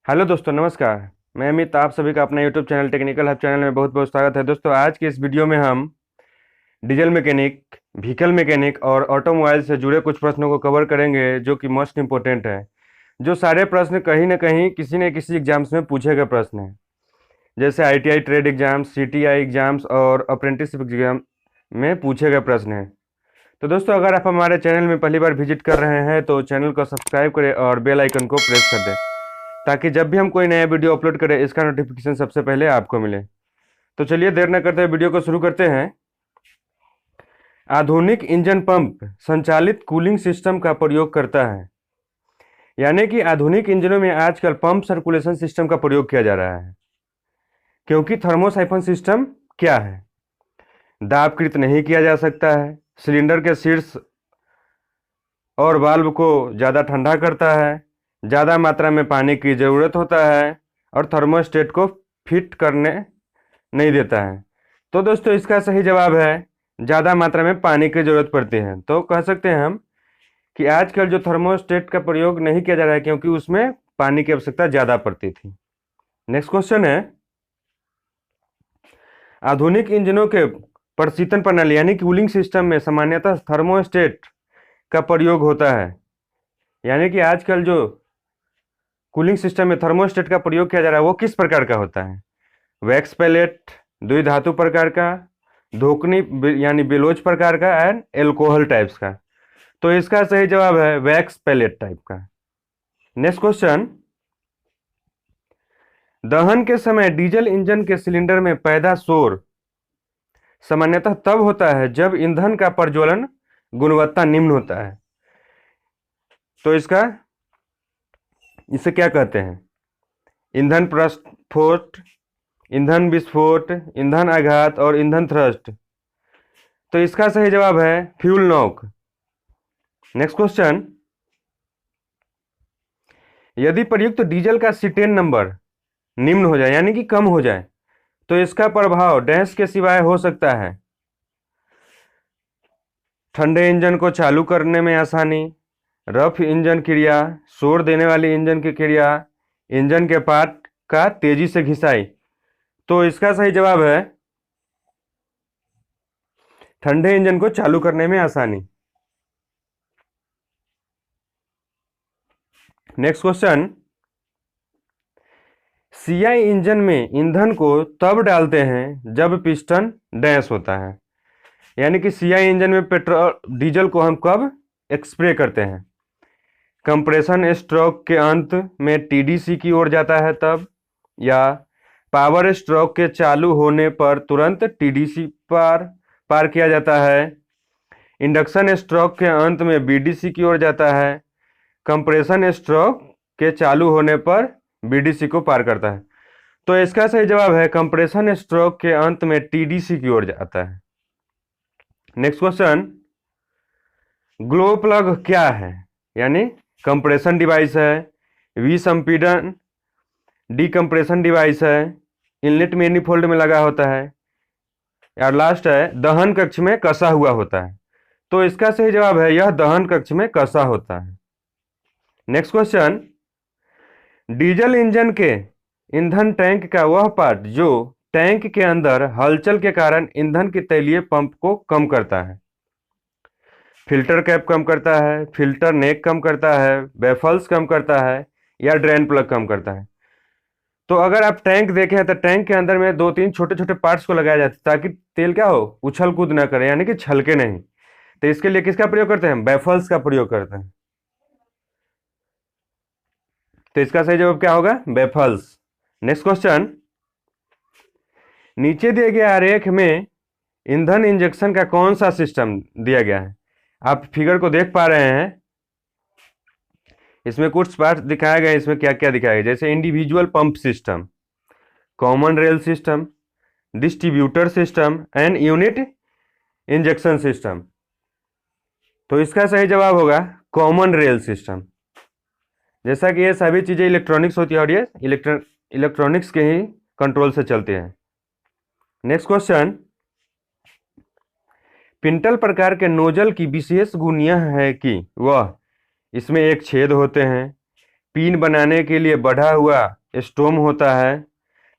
Hello दोस्तों, नमस्कार। मैं अमित, आप सभी का अपना YouTube channel technical hub channel में बहुत बहुत स्वागत है। दोस्तों, आज के इस वीडियो में हम डीजल मैकेनिक, व्हीकल मैकेनिक और ऑटोमोबाइल से जुड़े कुछ प्रश्नों को कवर करेंगे जो कि मोस्ट इंपॉर्टेंट है। जो सारे प्रश्न कहीं ना कहीं किसी न किसी एग्जाम्स में पूछे गए प्रश्न हैं, जैसे ITI trade exams, CTI exams और अप्रेंटिसशिप एग्जाम में पूछे गए प्रश्न हैं। तो दोस्तों, अगर आप हमारे चैनल में पहली बार विजिट कर रहे हैं तो चैनल को सब्सक्राइब करें और बेल आइकन को प्रेस कर दें, ताकि जब भी हम कोई नया वीडियो अपलोड करें इसका नोटिफिकेशन सबसे पहले आपको मिले। तो चलिए देर न करते हुए वीडियो को शुरू करते हैं। आधुनिक इंजन पंप संचालित कूलिंग सिस्टम का प्रयोग करता है। यानी कि आधुनिक इंजनों में आजकल पंप सर्कुलेशन सिस्टम का प्रयोग किया जा रहा है, क्योंकि थर्मोसाइफन सिस्टम क्या है? दाबकृत नहीं किया जा सकता है, सिलेंडर के शीर्ष और वाल्व को ज़्यादा ठंडा करता है, ज़्यादा मात्रा में पानी की ज़रूरत होता है और थर्मोस्टेट को फिट करने नहीं देता है। तो दोस्तों, इसका सही जवाब है ज़्यादा मात्रा में पानी की ज़रूरत पड़ती है। तो कह सकते हैं हम कि आजकल जो थर्मोस्टेट का प्रयोग नहीं किया जा रहा है, क्योंकि उसमें पानी की आवश्यकता ज़्यादा पड़ती थी। नेक्स्ट क्वेश्चन है, आधुनिक इंजनों के प्रशीतन प्रणाली यानी कूलिंग सिस्टम में सामान्यतः थर्मोस्टेट का प्रयोग होता है। यानी कि आजकल जो कूलिंग सिस्टम में थर्मोस्टेट का प्रयोग किया जा रहा है वो किस प्रकार का होता है? वैक्स पैलेट, द्विधातु प्रकार का, धोकनी यानी बेलोज प्रकार का एंड एल्कोहल टाइप्स का। तो इसका सही जवाब है वैक्स पैलेट टाइप का। नेक्स्ट क्वेश्चन, दहन के समय डीजल इंजन के सिलेंडर में पैदा शोर सामान्यतः तब होता है जब ईंधन का प्रज्वलन गुणवत्ता निम्न होता है। तो इसे क्या कहते हैं? ईंधन प्रस्फोट, ईंधन विस्फोट, ईंधन आघात और ईंधन थ्रस्ट। तो इसका सही जवाब है फ्यूल नॉक। नेक्स्ट क्वेश्चन, यदि प्रयुक्त डीजल का C10 नंबर निम्न हो जाए यानी कि कम हो जाए तो इसका प्रभाव डैश के सिवाय हो सकता है? ठंडे इंजन को चालू करने में आसानी, रफ इंजन क्रिया, शोर देने वाली इंजन की क्रिया, इंजन के पार्ट का तेजी से घिसाई। तो इसका सही जवाब है ठंडे इंजन को चालू करने में आसानी। नेक्स्ट क्वेश्चन, सीआई इंजन में ईंधन को तब डालते हैं जब पिस्टन डैश होता है। यानी कि सीआई इंजन में पेट्रोल डीजल को हम कब स्प्रे करते हैं? कंप्रेशन स्ट्रोक के अंत में टीडीसी की ओर जाता है तब, या पावर स्ट्रोक के चालू होने पर तुरंत टीडीसी पार किया जाता है, इंडक्शन स्ट्रोक के अंत में बीडीसी की ओर जाता है, कंप्रेशन स्ट्रोक के चालू होने पर बीडीसी को पार करता है। तो इसका सही जवाब है कंप्रेशन स्ट्रोक के अंत में टीडीसी की ओर जाता है। नेक्स्ट क्वेश्चन, ग्लो प्लग क्या है? यानी कंप्रेशन डिवाइस है, विसंपीडन डीकंप्रेशन डिवाइस है, इनलेट मैनिफोल्ड में लगा होता है, और लास्ट है दहन कक्ष में कसा हुआ होता है। तो इसका सही जवाब है यह दहन कक्ष में कसा होता है। नेक्स्ट क्वेश्चन, डीजल इंजन के ईंधन टैंक का वह पार्ट जो टैंक के अंदर हलचल के कारण ईंधन के तैलीय पंप को कम करता है। फिल्टर कैप कम करता है, फिल्टर नेक कम करता है, बैफल्स कम करता है, या ड्रेन प्लग कम करता है। तो अगर आप टैंक देखें तो टैंक के अंदर में 2-3 छोटे छोटे पार्ट्स को लगाया जाता है ताकि तेल क्या हो, उछल कूद ना करे, यानी कि छलके नहीं। तो इसके लिए किसका प्रयोग करते हैं? बैफल्स का प्रयोग करते हैं। तो इसका सही जवाब क्या होगा? बैफल्स। नेक्स्ट क्वेश्चन, नीचे दिए गए आरेख में ईंधन इंजेक्शन का कौन सा सिस्टम दिया गया है? आप फिगर को देख पा रहे हैं, इसमें कुछ पार्ट दिखाया गया है। इसमें क्या क्या दिखाया गया, जैसे individual pump system, common rail system, distributor system and unit injection system. तो इसका सही जवाब होगा कॉमन रेल सिस्टम। जैसा कि ये सभी चीज़ें इलेक्ट्रॉनिक्स होती है और ये इलेक्ट्रॉनिक्स के ही कंट्रोल से चलते हैं। नेक्स्ट क्वेश्चन, पिंटल प्रकार के नोजल की विशेष गुण यह है कि वह इसमें एक छेद होते हैं, पिन बनाने के लिए बढ़ा हुआ स्टोम होता है,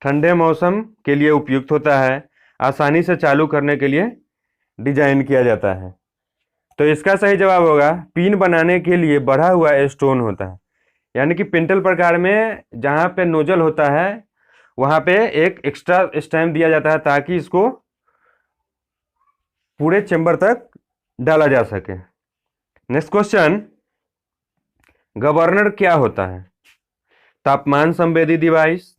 ठंडे मौसम के लिए उपयुक्त होता है, आसानी से चालू करने के लिए डिजाइन किया जाता है। तो इसका सही जवाब होगा पिन बनाने के लिए बढ़ा हुआ स्टोन होता है। यानी कि पिंटल प्रकार में जहाँ पे नोजल होता है वहाँ पे एक एक्स्ट्रा स्टैम्प दिया जाता है ताकि इसको पूरे चेंबर तक डाला जा सके। नेक्स्ट क्वेश्चन, गवर्नर क्या होता है? तापमान संवेदी डिवाइस,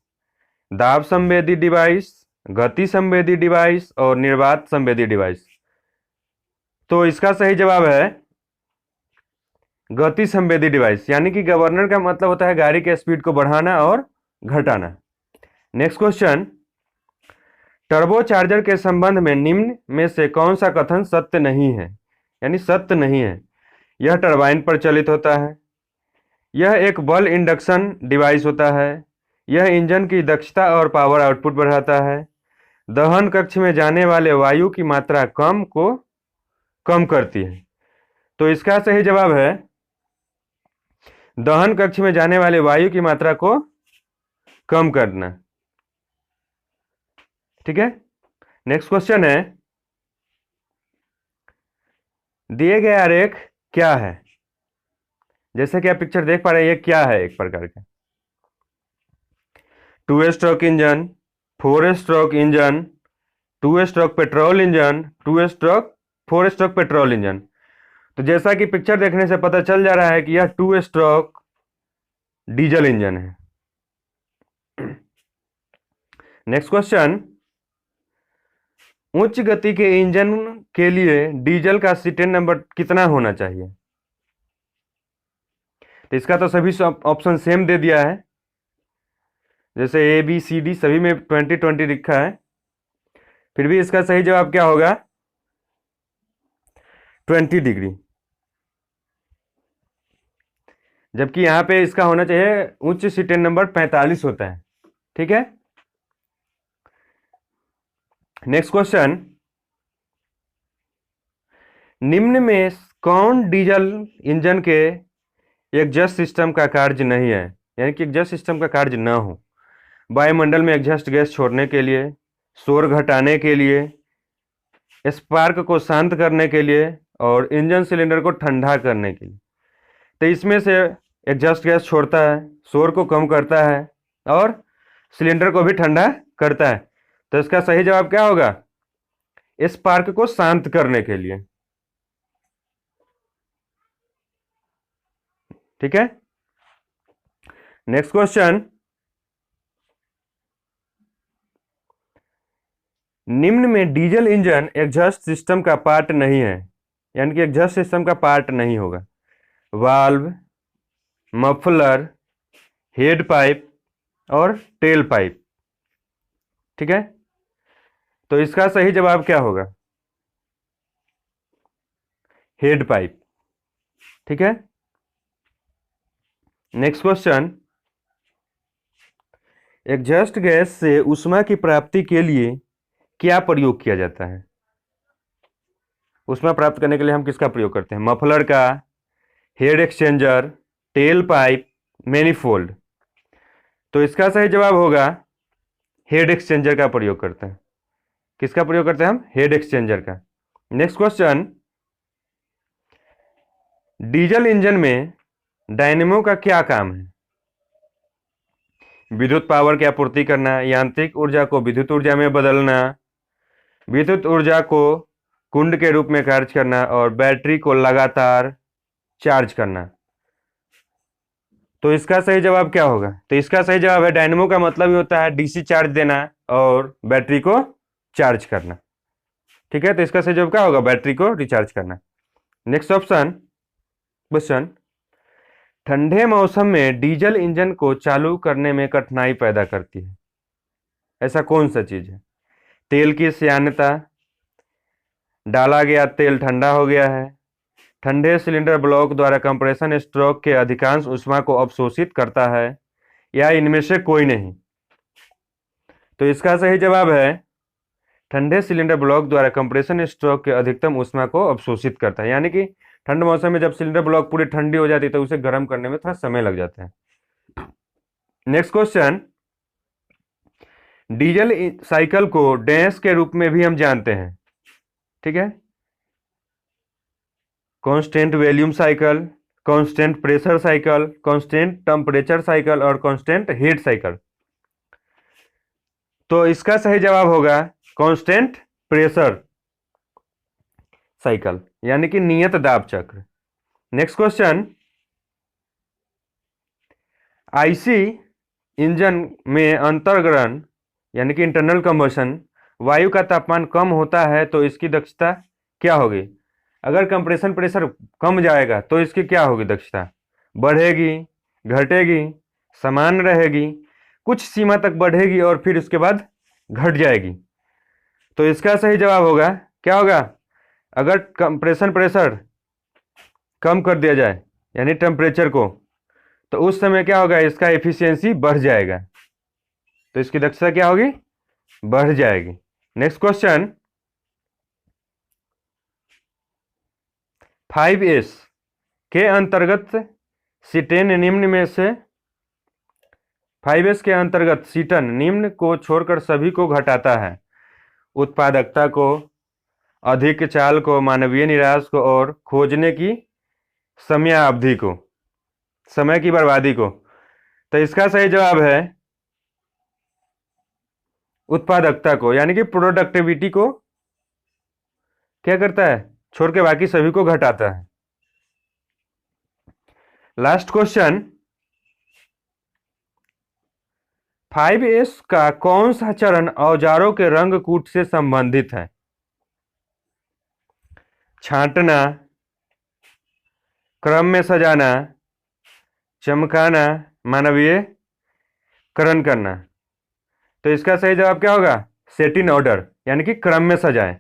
दाब संवेदी डिवाइस, गति संवेदी डिवाइस और निर्वात संवेदी डिवाइस। तो इसका सही जवाब है गति संवेदी डिवाइस। यानी कि गवर्नर का मतलब होता है गाड़ी के स्पीड को बढ़ाना और घटाना। नेक्स्ट क्वेश्चन, टर्बो चार्जर के संबंध में निम्न में से कौन सा कथन सत्य नहीं है? यानी सत्य नहीं है। यह टरबाइन पर चलित होता है, यह एक बल इंडक्शन डिवाइस होता है, यह इंजन की दक्षता और पावर आउटपुट बढ़ाता है, दहन कक्ष में जाने वाले वायु की मात्रा कम करती है। तो इसका सही जवाब है दहन कक्ष में जाने वाले वायु की मात्रा को कम करना। ठीक है। नेक्स्ट क्वेश्चन है, दिए गए आरेख क्या है? जैसे कि आप पिक्चर देख पा रहे हैं, ये क्या है? एक प्रकार का 2 stroke engine, 4 stroke engine, 2 stroke petrol engine, 4 stroke petrol engine. तो जैसा कि पिक्चर देखने से पता चल जा रहा है कि यह 2 स्ट्रोक डीजल इंजन है। नेक्स्ट क्वेश्चन, उच्च गति के इंजन के लिए डीजल का सीटेन नंबर कितना होना चाहिए? तो इसका तो सभी ऑप्शन सेम दे दिया है, जैसे ए बी सी डी सभी में 20-20 लिखा है। फिर भी इसका सही जवाब क्या होगा? 20 डिग्री। जबकि यहां पे इसका होना चाहिए उच्च सीटेन नंबर 45 होता है। ठीक है। नेक्स्ट क्वेश्चन, निम्न में कौन डीजल इंजन के एग्जॉस्ट सिस्टम का कार्य नहीं है? यानी कि एग्जॉस्ट सिस्टम का कार्य न हो। वायुमंडल में एग्जॉस्ट गैस छोड़ने के लिए, शोर घटाने के लिए, स्पार्क को शांत करने के लिए और इंजन सिलेंडर को ठंडा करने के लिए। तो इसमें से एग्जॉस्ट गैस छोड़ता है, शोर को कम करता है और सिलेंडर को भी ठंडा करता है। तो इसका सही जवाब क्या होगा? स्पार्क को शांत करने के लिए। ठीक है। नेक्स्ट क्वेश्चन, निम्न में डीजल इंजन एग्जॉस्ट सिस्टम का पार्ट नहीं है, यानी कि एग्जॉस्ट सिस्टम का पार्ट नहीं होगा। वाल्व, मफलर, हेड पाइप और टेल पाइप। ठीक है। तो इसका सही जवाब क्या होगा? Head pipe. ठीक है। नेक्स्ट क्वेश्चन, एग्जॉस्ट गैस से ऊष्मा की प्राप्ति के लिए क्या प्रयोग किया जाता है? ऊष्मा प्राप्त करने के लिए हम किसका प्रयोग करते हैं? मफलर का, head exchanger, tell pipe, manifold. तो इसका सही जवाब होगा हेड एक्सचेंजर का प्रयोग करते हैं। किसका प्रयोग करते हैं हम? हेड एक्सचेंजर का। नेक्स्ट क्वेश्चन, डीजल इंजन में डायनेमो का क्या काम है? विद्युत पावर की आपूर्ति करना, यांत्रिक ऊर्जा को विद्युत ऊर्जा में बदलना, विद्युत ऊर्जा को कुंड के रूप में कार्य करना और बैटरी को लगातार चार्ज करना। तो इसका सही जवाब क्या होगा? तो इसका सही जवाब है डायनेमो का मतलब ही होता है डीसी चार्ज देना और बैटरी को चार्ज करना। ठीक है। तो इसका सही जवाब क्या होगा? बैटरी को रिचार्ज करना। नेक्स्ट ऑप्शन क्वेश्चन, ठंडे मौसम में डीजल इंजन को चालू करने में कठिनाई पैदा करती है, ऐसा कौन सा चीज है? तेल की श्यानता, डाला गया तेल ठंडा हो गया है, ठंडे सिलेंडर ब्लॉक द्वारा कंप्रेशन स्ट्रोक के अधिकांश ऊष्मा को अवशोषित करता है, या इनमें से कोई नहीं। तो इसका सही जवाब है ठंडे सिलेंडर ब्लॉक द्वारा कंप्रेशन स्ट्रोक के अधिकतम ऊष्मा को अवशोषित करता है। यानी कि ठंड मौसम में जब सिलेंडर ब्लॉक पूरी ठंडी हो जाती है तो उसे गर्म करने में थोड़ा समय लग जाता है। नेक्स्ट क्वेश्चन, डीजल साइकिल को डैश के रूप में भी हम जानते हैं, ठीक है। Constant volume cycle, constant pressure cycle, constant temperature cycle और कांस्टेंट हीट साइकिल। तो इसका सही जवाब होगा कांस्टेंट प्रेशर साइकिल, यानी कि नियत दाब चक्र। नेक्स्ट क्वेश्चन, आईसी इंजन में अंतर्गरण यानी कि इंटरनल कंबशन वायु का तापमान कम होता है तो इसकी दक्षता क्या होगी? अगर कंप्रेशन प्रेशर कम जाएगा तो इसकी क्या होगी दक्षता? बढ़ेगी, घटेगी, समान रहेगी, कुछ सीमा तक बढ़ेगी और फिर उसके बाद घट जाएगी। तो इसका सही जवाब होगा, क्या होगा? अगर कंप्रेशन प्रेशर कम कर दिया जाए यानी टेम्परेचर को, तो उस समय क्या होगा? इसका एफिशिएंसी बढ़ जाएगा, तो इसकी दक्षता क्या होगी? बढ़ जाएगी। नेक्स्ट क्वेश्चन, 5S के अंतर्गत सीटेन निम्न में से 5S के अंतर्गत सीटन निम्न को छोड़कर सभी को घटाता है: उत्पादकता को, अधिक चाल को, मानवीय निराश को और खोजने की समयावधि को, समय की बर्बादी को। तो इसका सही जवाब है उत्पादकता को, यानी कि प्रोडक्टिविटी को क्या करता है? छोड़ के बाकी सभी को घटाता है। लास्ट क्वेश्चन, 5S का कौन सा चरण औजारों के रंग कूट से संबंधित है? छांटना, क्रम में सजाना, चमकाना, मानवीयकरण करना। तो इसका सही जवाब क्या होगा? सेट इन ऑर्डर, यानी कि क्रम में सजाएं।